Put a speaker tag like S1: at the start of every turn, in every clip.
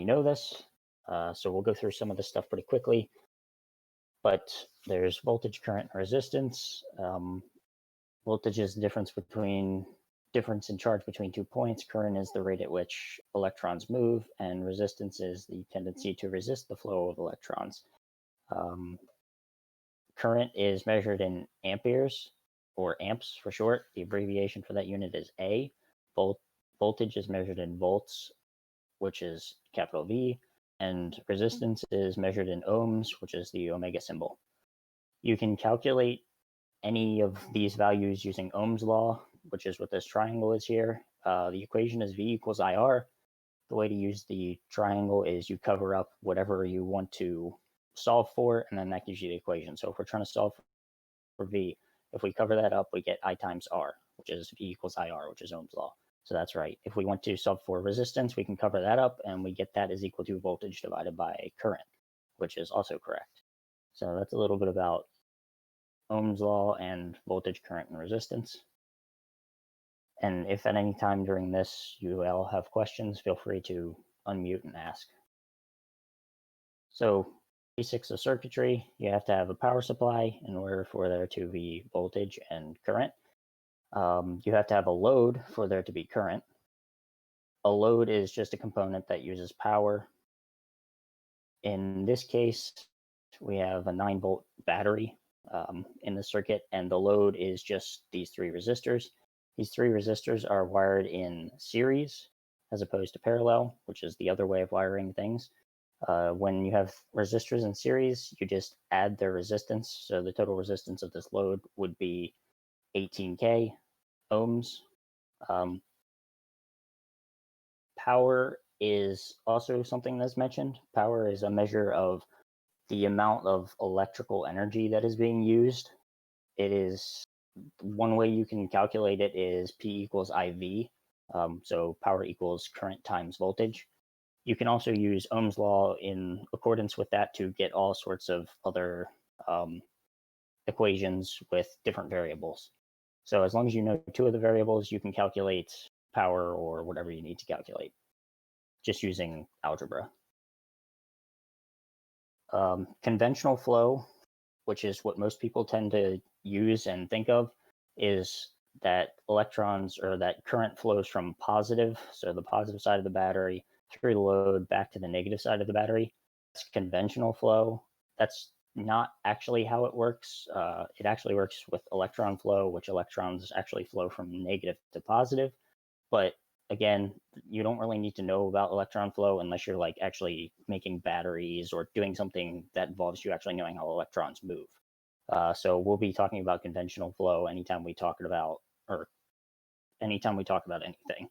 S1: know this, so we'll go through some of this stuff pretty quickly. But there's voltage, current, and resistance. Voltage is the difference in charge between 2 points. Current is the rate at which electrons move, and resistance is the tendency to resist the flow of electrons. Current is measured in amperes, or amps for short. The abbreviation for that unit is A. Voltage is measured in volts, which is capital V, and resistance is measured in ohms, which is the omega symbol. You can calculate any of these values using Ohm's law, which is what this triangle is here. The equation is V equals IR. The way to use the triangle is you cover up whatever you want to solve for, and then that gives you the equation. So if we're trying to solve for V, if we cover that up, we get I times R, which is V equals IR, which is Ohm's law. So that's right. If we want to solve for resistance, we can cover that up, and we get that is equal to voltage divided by current, which is also correct. So that's a little bit about Ohm's law and voltage, current, and resistance. And if at any time during this you all have questions, feel free to unmute and ask. So basics of circuitry, you have to have a power supply in order for there to be voltage and current. You have to have a load for there to be current. A load is just a component that uses power. In this case, we have a 9-volt battery in the circuit, and the load is just these 3 resistors. These 3 resistors are wired in series as opposed to parallel, which is the other way of wiring things. When you have resistors in series, you just add their resistance. So the total resistance of this load would be 18K ohms. Power is also something that's mentioned. Power is a measure of the amount of electrical energy that is being used. It is one way you can calculate it is P equals IV. So power equals current times voltage. You can also use Ohm's law in accordance with that to get all sorts of other equations with different variables. So as long as you know 2 of the variables, you can calculate power or whatever you need to calculate, just using algebra. Conventional flow, which is what most people tend to use and think of, is that electrons or that current flows from positive, so the positive side of the battery, through the load back to the negative side of the battery. That's conventional flow. That's not actually how it works. It actually works with electron flow, which electrons actually flow from negative to positive. But again, you don't really need to know about electron flow unless you're like actually making batteries or doing something that involves you actually knowing how electrons move. So we'll be talking about conventional flow anytime we talk about anything.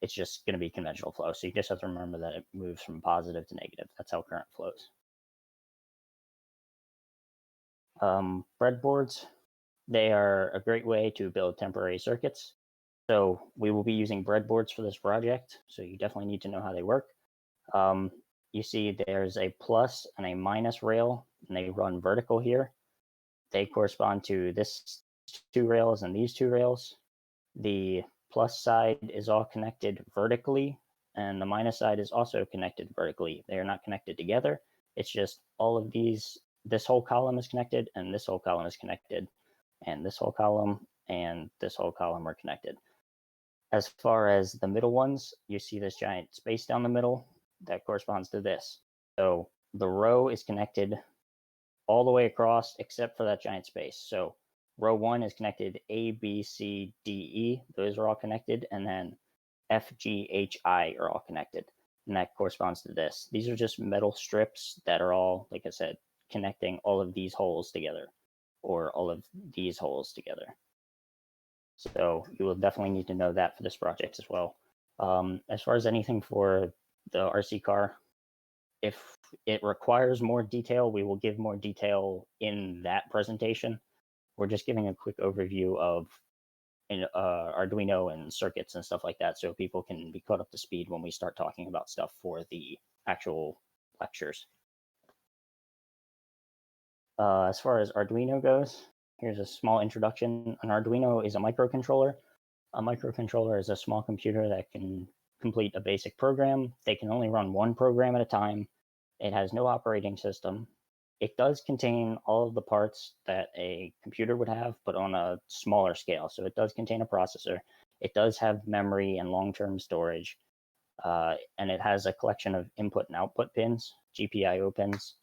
S1: It's just going to be conventional flow. So you just have to remember that it moves from positive to negative. That's how current flows. Breadboards, they are a great way to build temporary circuits. So we will be using breadboards for this project. So you definitely need to know how they work. You see there's a plus and a minus rail, and they run vertical here. They correspond to this 2 rails and these 2 rails. The plus side is all connected vertically, and the minus side is also connected vertically. They are not connected together. It's just all of these, this whole column is connected, and this whole column is connected, and this whole column and this whole column are connected. As far as the middle ones, you see this giant space down the middle that corresponds to this. So the row is connected all the way across except for that giant space. So row 1 is connected A, B, C, D, E. Those are all connected. And then F, G, H, I are all connected. And that corresponds to this. These are just metal strips that are all, like I said, connecting all of these holes together, or all of these holes together. So you will definitely need to know that for this project as well. As far as anything for the RC car, if it requires more detail, we will give more detail in that presentation. We're just giving a quick overview of Arduino and circuits and stuff like that, so people can be caught up to speed when we start talking about stuff for the actual lectures. As far as Arduino goes, here's a small introduction. An Arduino is a microcontroller. A microcontroller is a small computer that can complete a basic program. They can only run one program at a time. It has no operating system. It does contain all of the parts that a computer would have, but on a smaller scale. So it does contain a processor. It does have memory and long-term storage. And it has a collection of input and output pins, GPIO pins.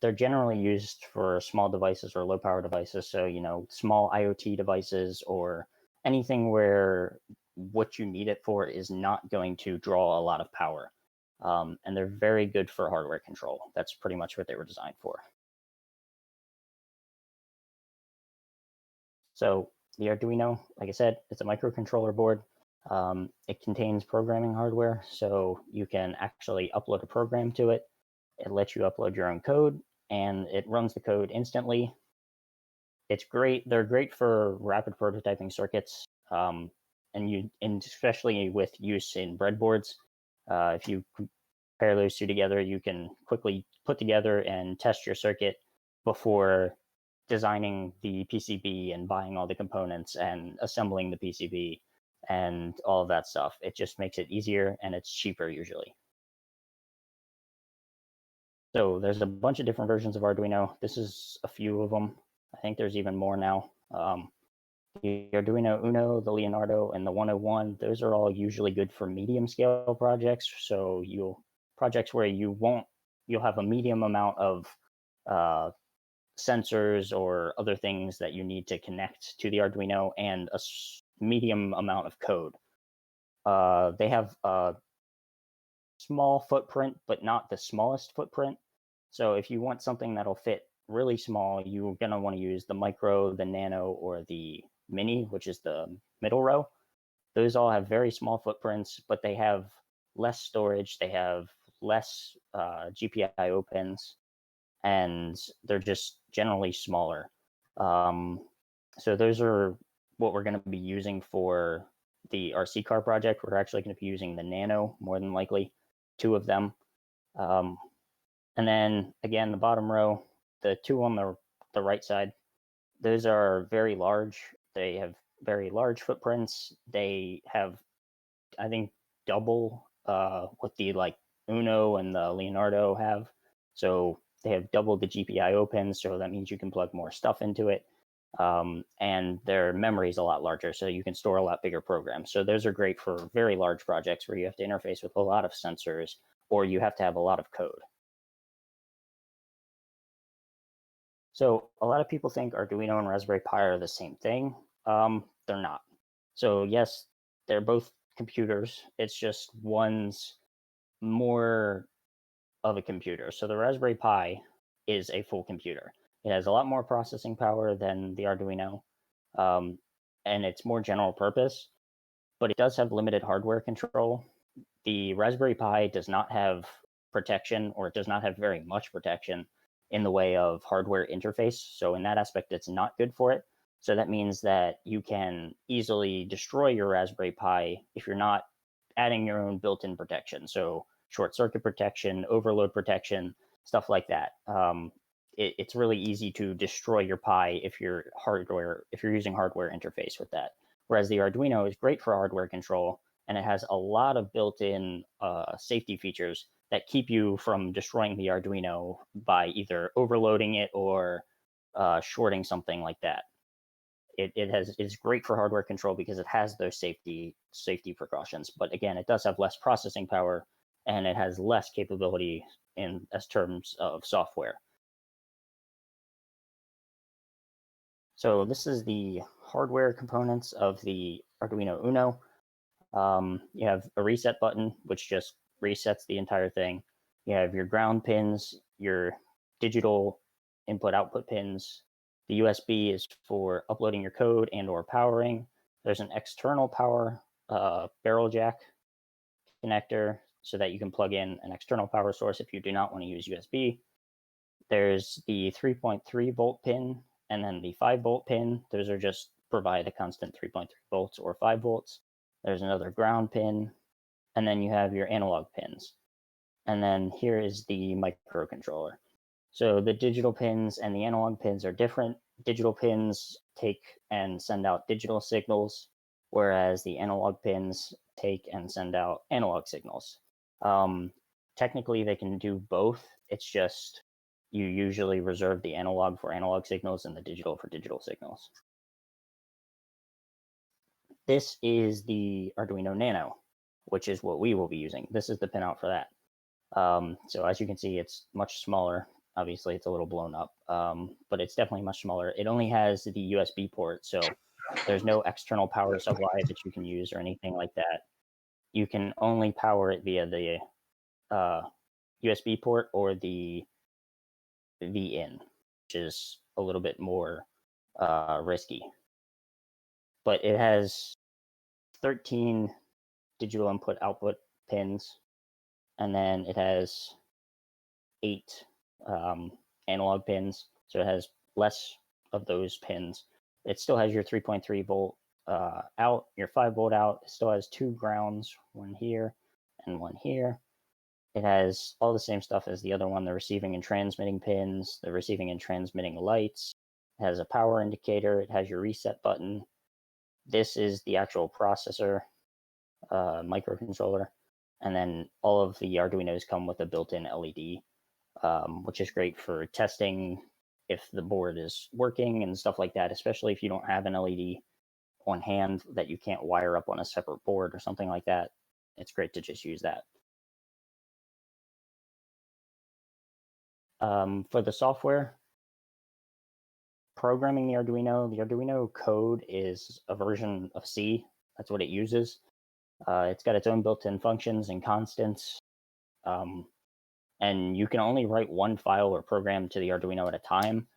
S1: They're generally used for small devices or low power devices. So, small IoT devices or anything where what you need it for is not going to draw a lot of power. And they're very good for hardware control. That's pretty much what they were designed for. So the Arduino, like I said, it's a microcontroller board. It contains programming hardware, so you can actually upload a program to it. It lets you upload your own code, and it runs the code instantly. It's great. They're great for rapid prototyping circuits, and especially with use in breadboards. If you pair those two together, you can quickly put together and test your circuit before designing the PCB and buying all the components and assembling the PCB and all of that stuff. It just makes it easier, and it's cheaper usually. So there's a bunch of different versions of Arduino. This is a few of them. I think there's even more now. The Arduino Uno, the Leonardo, and the 101, those are all usually good for medium scale projects. So projects where you'll have a medium amount of sensors or other things that you need to connect to the Arduino and a medium amount of code. They have a small footprint, but not the smallest footprint. So if you want something that'll fit really small, you're going to want to use the micro, the nano, or the mini, which is the middle row. Those all have very small footprints, but they have less storage. They have less GPIO pins, and they're just generally smaller. So those are what we're going to be using for the RC car project. We're actually going to be using the Nano, more than likely, 2 of them. And then, again, the bottom row, the 2 on the right side, those are very large. They have very large footprints. They have, I think, double what the Uno and the Leonardo have. So they have double the GPIO pins, so that means you can plug more stuff into it. And their memory is a lot larger, so you can store a lot bigger programs. So those are great for very large projects where you have to interface with a lot of sensors or you have to have a lot of code. So a lot of people think Arduino and Raspberry Pi are the same thing. They're not. So yes, they're both computers. It's just one's more of a computer. So the Raspberry Pi is a full computer. It has a lot more processing power than the Arduino, and it's more general purpose, but it does have limited hardware control. The Raspberry Pi does not have protection, or it does not have very much protection in the way of hardware interface. So in that aspect, it's not good for it. So that means that you can easily destroy your Raspberry Pi if you're not adding your own built-in protection. So short circuit protection, overload protection, stuff like that. It's really easy to destroy your Pi if you're using hardware interface with that. Whereas the Arduino is great for hardware control, and it has a lot of built-in safety features that keep you from destroying the Arduino by either overloading it or shorting something like that. It's great for hardware control because it has those safety precautions. But again, it does have less processing power, and it has less capability in terms of software. So this is the hardware components of the Arduino Uno. You have a reset button, which just resets the entire thing. You have your ground pins, your digital input-output pins. The USB is for uploading your code and or powering. There's an external power barrel jack connector so that you can plug in an external power source if you do not want to use USB. There's the 3.3 volt pin and then the 5 volt pin. Those are just provide a constant 3.3 volts or 5 volts. There's another ground pin, and then you have your analog pins. And then here is the microcontroller. So the digital pins and the analog pins are different. Digital pins take and send out digital signals. whereas the analog pins take and send out analog signals. Technically, they can do both. It's just you usually reserve the analog for analog signals and the digital for digital signals. This is the Arduino Nano, which is what we will be using. This is the pinout for that. So as you can see, it's much smaller. Obviously, it's a little blown up, but it's definitely much smaller. It only has the USB port, so there's no external power supply that you can use or anything like that. You can only power it via the USB port or the V-in, which is a little bit more risky. But it has 13 digital input output pins, and then it has 8 analog pins, so it has less of those pins. It still has your 3.3 volt out, your 5 volt out. It still has 2 grounds, one here and one here. It has all the same stuff as the other one, the receiving and transmitting pins, the receiving and transmitting lights. It has a power indicator. It has your reset button. This is the actual processor, microcontroller. And then all of the Arduinos come with a built-in LED, which is great for testing if the board is working and stuff like that, especially if you don't have an LED on hand that you can't wire up on a separate board or something like that. It's great to just use that. For the software, programming the Arduino code is a version of C. That's what it uses. It's got its own built-in functions and constants. And you can only write one file or program to the Arduino at a time.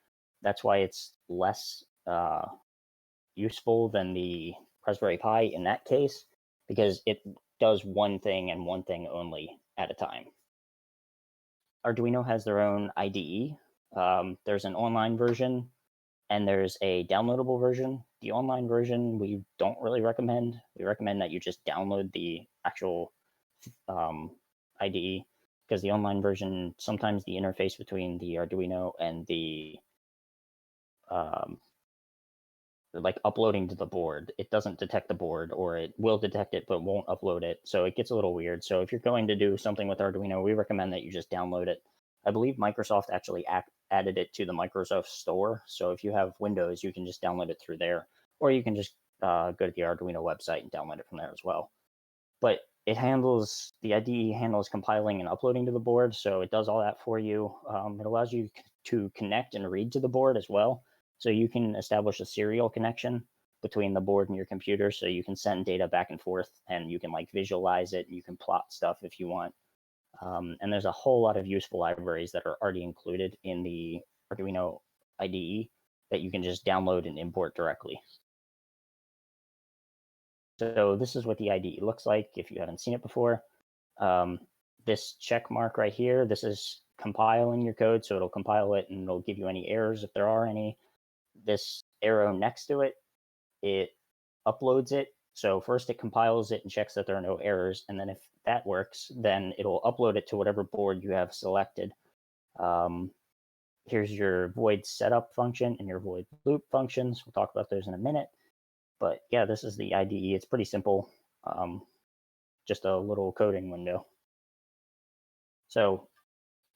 S1: That's why it's less useful than the Raspberry Pi in that case, because it does one thing and one thing only at a time. Arduino has their own IDE. There's an online version and there's a downloadable version. The online version we don't really recommend. We recommend that you just download the actual IDE, because the online version, sometimes the interface between the Arduino and the like uploading to the board, it doesn't detect the board, or it will detect it but won't upload it. So it gets a little weird. So if you're going to do something with Arduino, we recommend that you just download it. I believe Microsoft actually added it to the Microsoft Store. So if you have Windows, you can just download it through there, or you can just go to the Arduino website and download it from there as well. But it handles, the IDE handles compiling and uploading to the board, so it does all that for you. It allows you to connect and read to the board as well. So you can establish a serial connection between the board and your computer, so you can send data back and forth, and you can like visualize it, and you can plot stuff if you want. And there's a whole lot of useful libraries that are already included in the Arduino IDE that you can just download and import directly. So this is what the IDE looks like if you haven't seen it before. This check mark right here, this is compiling your code, so it'll compile it and it'll give you any errors if there are any. This arrow next to it, it uploads it. So first it compiles it and checks that there are no errors, and then if that works, then it'll upload it to whatever board you have selected. Here's your void setup function and your void loop functions. We'll talk about those in a minute. But yeah, this is the IDE. It's pretty simple, just a little coding window. So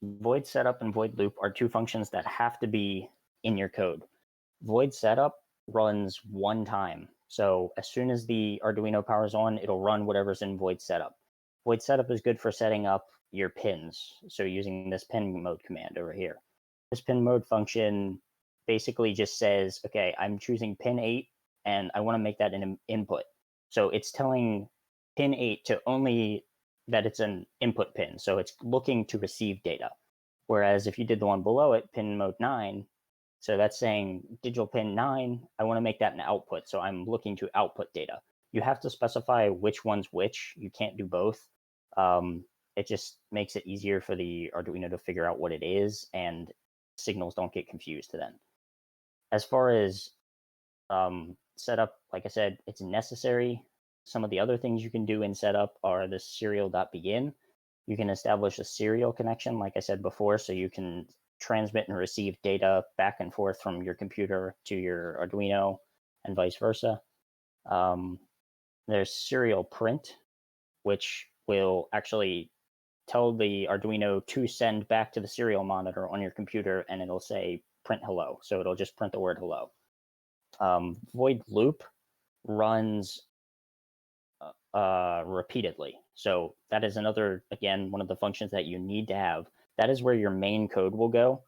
S1: void setup and void loop are two functions that have to be in your code. Void setup runs one time. So as soon as the Arduino powers on, it'll run whatever's in void setup. Void setup is good for setting up your pins. So using this pin mode command over here. This pin mode function basically just says, okay, I'm choosing pin 8 and I want to make that an input. So it's telling pin 8 to only that it's an input pin. So it's looking to receive data. Whereas if you did the one below it, pin mode 9, so that's saying digital pin 9, I want to make that an output. So I'm looking to output data. You have to specify which one's which. You can't do both. It just makes it easier for the Arduino to figure out what it is, and signals don't get confused then. As far as setup, like I said, it's necessary. Some of the other things you can do in setup are the serial.begin. You can establish a serial connection, like I said before, so you can transmit and receive data back and forth from your computer to your Arduino and vice versa. There's serial print, which will actually tell the Arduino to send back to the serial monitor on your computer, and it'll say print hello. So it'll just print the word hello. Void loop runs repeatedly. So that is another, again, one of the functions that you need to have. That is where your main code will go.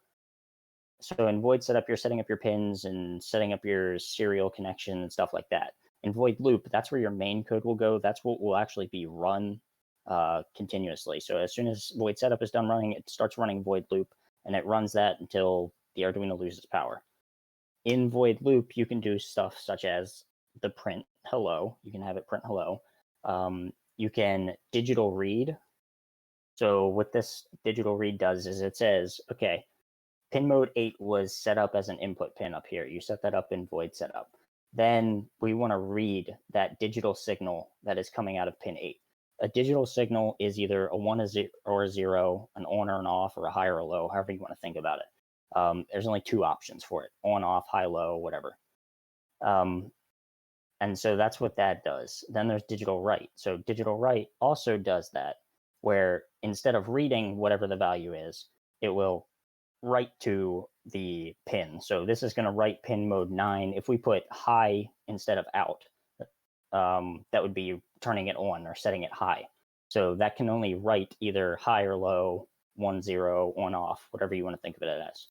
S1: So in void setup, you're setting up your pins and setting up your serial connection and stuff like that. In void loop, that's where your main code will go. That's what will actually be run continuously. So as soon as void setup is done running, it starts running void loop, and it runs that until the Arduino loses power. In void loop, you can do stuff such as the print hello. You can have it print hello. You can digital read. So what this digital read does is it says, okay, pin mode 8 was set up as an input pin up here. You set that up in void setup. Then we want to read that digital signal that is coming out of pin 8. A digital signal is either a 1 or a 0, an on or an off, or a high or a low, however you want to think about it. There's only two options for it: on, off, high, low, whatever. And so that's what that does. Then there's digital write. So digital write also does that, where instead of reading whatever the value is, it will write to the pin. So this is going to write pin mode 9. If we put high instead of out, that would be turning it on or setting it high. So that can only write either high or low, 1, 0, on, off, whatever you want to think of it as.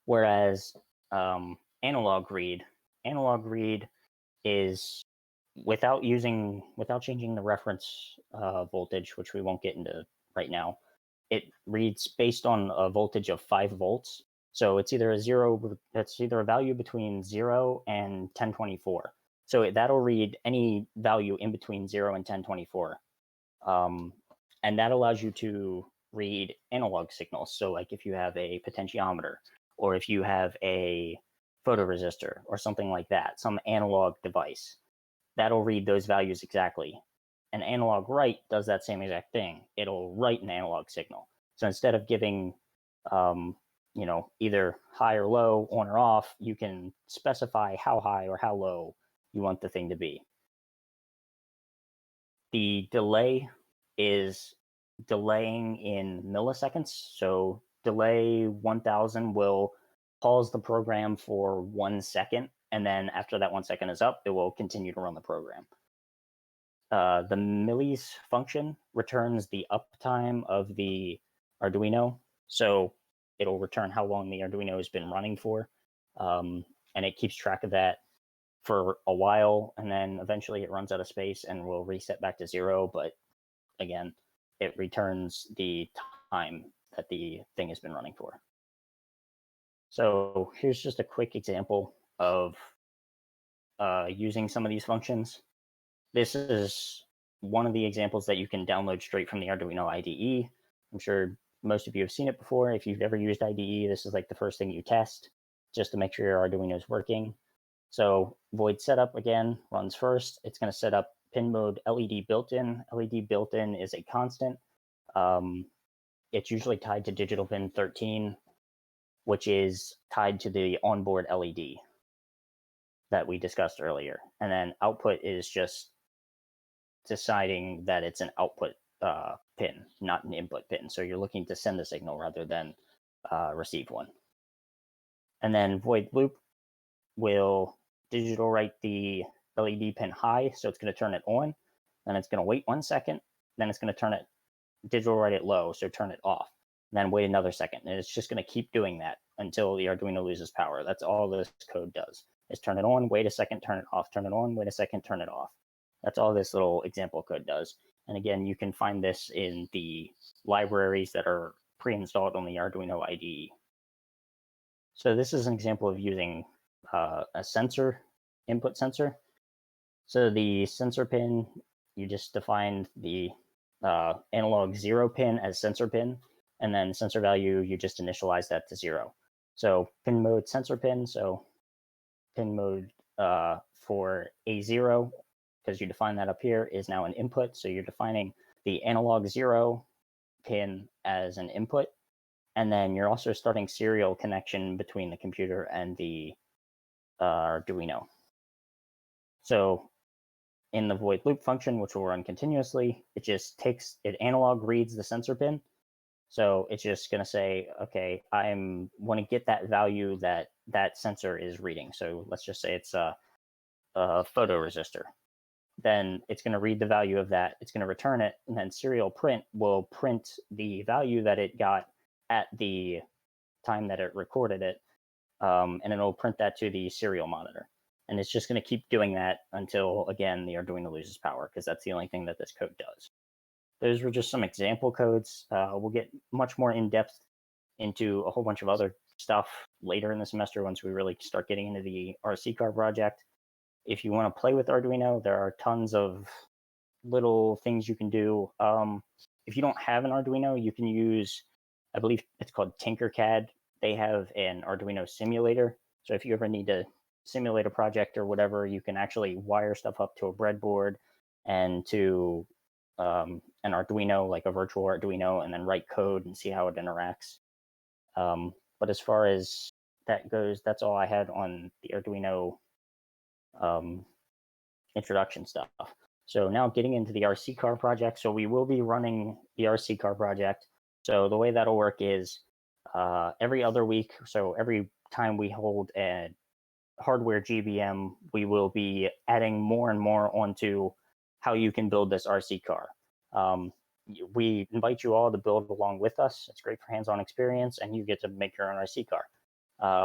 S1: Whereas analog read is without changing the reference voltage, which we won't get into right now. It reads based on a voltage of 5 volts. So it's either a value between 0 and 1024. So that'll read any value in between 0 and 1024. And that allows you to read analog signals. So like if you have a potentiometer, or if you have a photoresistor or something like that, some analog device, that'll read those values exactly. An analog write does that same exact thing. It'll write an analog signal. So instead of giving, either high or low, on or off, you can specify how high or how low you want the thing to be. The delay is delaying in milliseconds. So delay 1000 will pause the program for 1 second, and then after that 1 second is up, it will continue to run the program. The millis function returns the uptime of the Arduino. So it'll return how long the Arduino has been running for. And it keeps track of that for a while, and then eventually it runs out of space and will reset back to 0. But again, it returns the time that the thing has been running for. So here's just a quick example of using some of these functions. This is one of the examples that you can download straight from the Arduino IDE. I'm sure most of you have seen it before. If you've ever used IDE, this is like the first thing you test just to make sure your Arduino is working. So void setup, again, runs first. It's going to set up pin mode LED built-in. LED built-in is a constant. It's usually tied to digital pin 13, which is tied to the onboard LED that we discussed earlier. And then output is just deciding that it's an output pin, not an input pin. So you're looking to send a signal rather than receive one. And then void loop will digital write the LED pin high, so it's going to turn it on. Then it's going to wait 1 second. Then it's going to turn it digital write it low, so turn it off. Then wait another second, and it's just going to keep doing that until the Arduino loses power. That's all this code does, is turn it on, wait a second, turn it off, turn it on, wait a second, turn it off. That's all this little example code does. And again, you can find this in the libraries that are pre-installed on the Arduino IDE. So this is an example of using a sensor, input sensor. So the sensor pin, you just defined the analog 0 pin as sensor pin, and then sensor value, you just initialize that to 0. So pin mode sensor pin, so pin mode for A0, because you define that up here, is now an input. So you're defining the analog 0 pin as an input, and then you're also starting serial connection between the computer and the Arduino. So in the void loop function, which will run continuously, it analog reads the sensor pin. So it's just going to say, okay, I want to get that value that sensor is reading. So let's just say it's a photoresistor. Then it's going to read the value of that. It's going to return it, and then serial print will print the value that it got at the time that it recorded it, and it'll print that to the serial monitor. And it's just going to keep doing that until, again, the Arduino loses power, because that's the only thing that this code does. Those were just some example codes. We'll get much more in-depth into a whole bunch of other stuff later in the semester once we really start getting into the RC car project. If you want to play with Arduino, there are tons of little things you can do. If you don't have an Arduino, you can use, I believe it's called Tinkercad. They have an Arduino simulator. So if you ever need to simulate a project or whatever, you can actually wire stuff up to a breadboard and to an Arduino, like a virtual Arduino, and then write code and see how it interacts. But as far as that goes, that's all I had on the Arduino introduction stuff. So now getting into the RC car project. So we will be running the RC car project. So the way that'll work is every other week, so every time we hold a hardware GBM, we will be adding more and more onto how you can build this RC car. We invite you all to build along with us. It's great for hands-on experience, and you get to make your own RC car.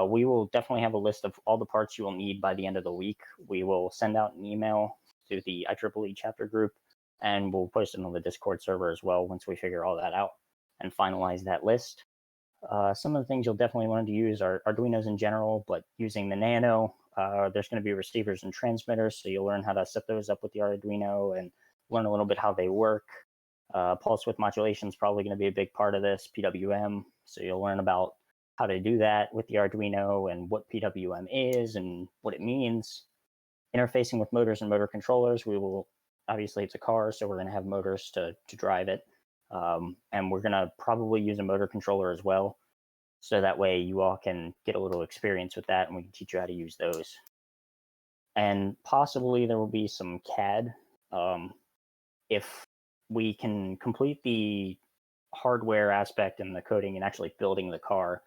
S1: We will definitely have a list of all the parts you will need by the end of the week. We will send out an email to the IEEE chapter group, and we'll post it on the Discord server as well once we figure all that out and finalize that list. Some of the things you'll definitely want to use are Arduinos in general, but using the Nano, there's going to be receivers and transmitters, so you'll learn how to set those up with the Arduino and learn a little bit how they work. Pulse width modulation is probably going to be a big part of this, PWM, so you'll learn about how to do that with the Arduino and what PWM is and what it means. Interfacing with motors and motor controllers, we will, obviously it's a car, so we're going to have motors to drive it. And we're going to probably use a motor controller as well. So that way you all can get a little experience with that, and we can teach you how to use those. And possibly there will be some CAD. If we can complete the hardware aspect and the coding and actually building the car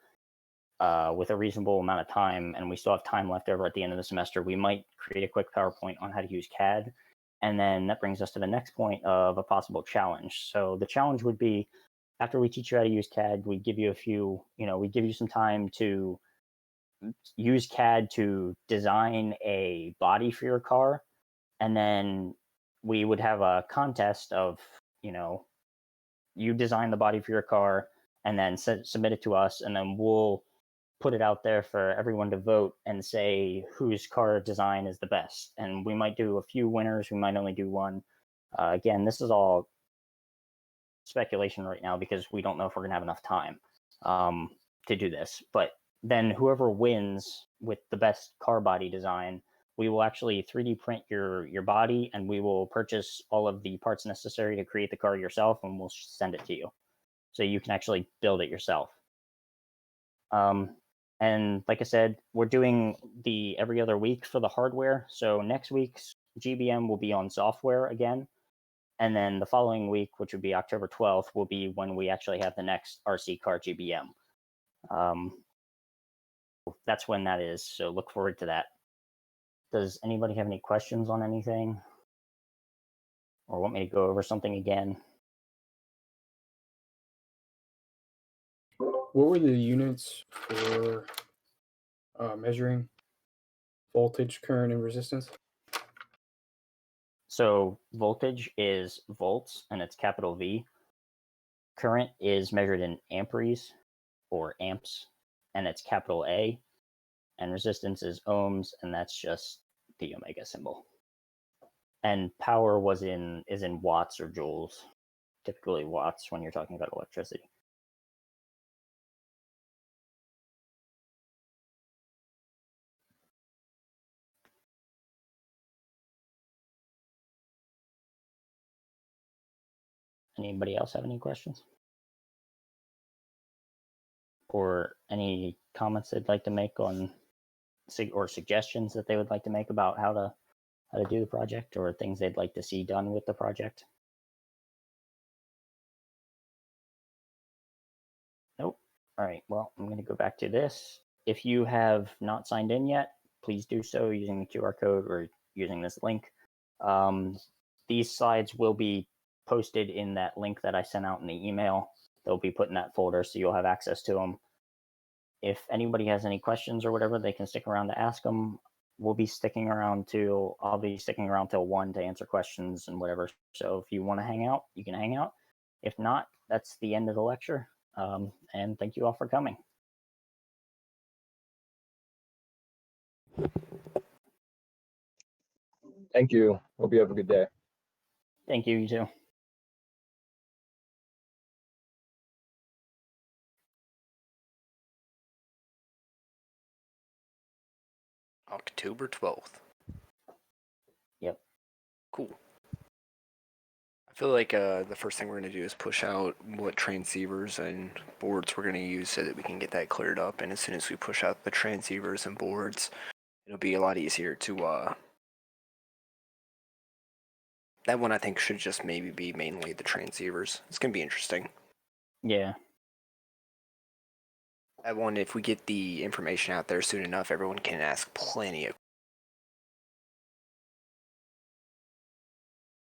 S1: with a reasonable amount of time, and we still have time left over at the end of the semester, we might create a quick PowerPoint on how to use CAD. And then that brings us to the next point of a possible challenge. So the challenge would be, after we teach you how to use CAD, we give you we give you some time to use CAD to design a body for your car. And then we would have a contest of, you design the body for your car and then submit it to us, and then we'll put it out there for everyone to vote and say whose car design is the best. And we might do a few winners, we might only do one. Again, this is all speculation right now because we don't know if we're going to have enough time to do this. But then whoever wins with the best car body design, we will actually 3D print your body, and we will purchase all of the parts necessary to create the car yourself, and we'll send it to you. So you can actually build it yourself. And like I said, we're doing the every other week for the hardware. So next week's GBM will be on software again. And then the following week, which would be October 12th, will be when we actually have the next RC car GBM. That's when that is. So look forward to that. Does anybody have any questions on anything? Or want me to go over something again?
S2: What were the units for measuring voltage, current, and resistance?
S1: So voltage is volts, and it's capital V. Current is measured in amperes or amps, and it's capital A. And resistance is ohms, and that's just the omega symbol. And power is in watts or joules, typically watts when you're talking about electricity. Anybody else have any questions? Or any comments they'd like to make on, or suggestions that they would like to make about how to how to do the project or things they'd like to see done with the project? Nope. All right, well, I'm going to go back to this. If you have not signed in yet, please do so using the QR code or using this link. These slides will be posted in that link that I sent out in the email. They'll be put in that folder, so you'll have access to them. If anybody has any questions or whatever, they can stick around to ask them. I'll be sticking around till 1 to answer questions and whatever. So if you want to hang out, you can hang out. If not, that's the end of the lecture. And thank you all for coming.
S3: Thank you. Hope you have a good day.
S1: Thank you, you too.
S4: October 12th.
S1: Yep.
S4: Cool. I feel like the first thing we're going to do is push out what transceivers and boards we're going to use so that we can get that cleared up. And as soon as we push out the transceivers and boards, it'll be a lot easier to... that one I think should just maybe be mainly the transceivers. It's going to be interesting.
S1: Yeah.
S4: That one, if we get the information out there soon enough, everyone can ask plenty of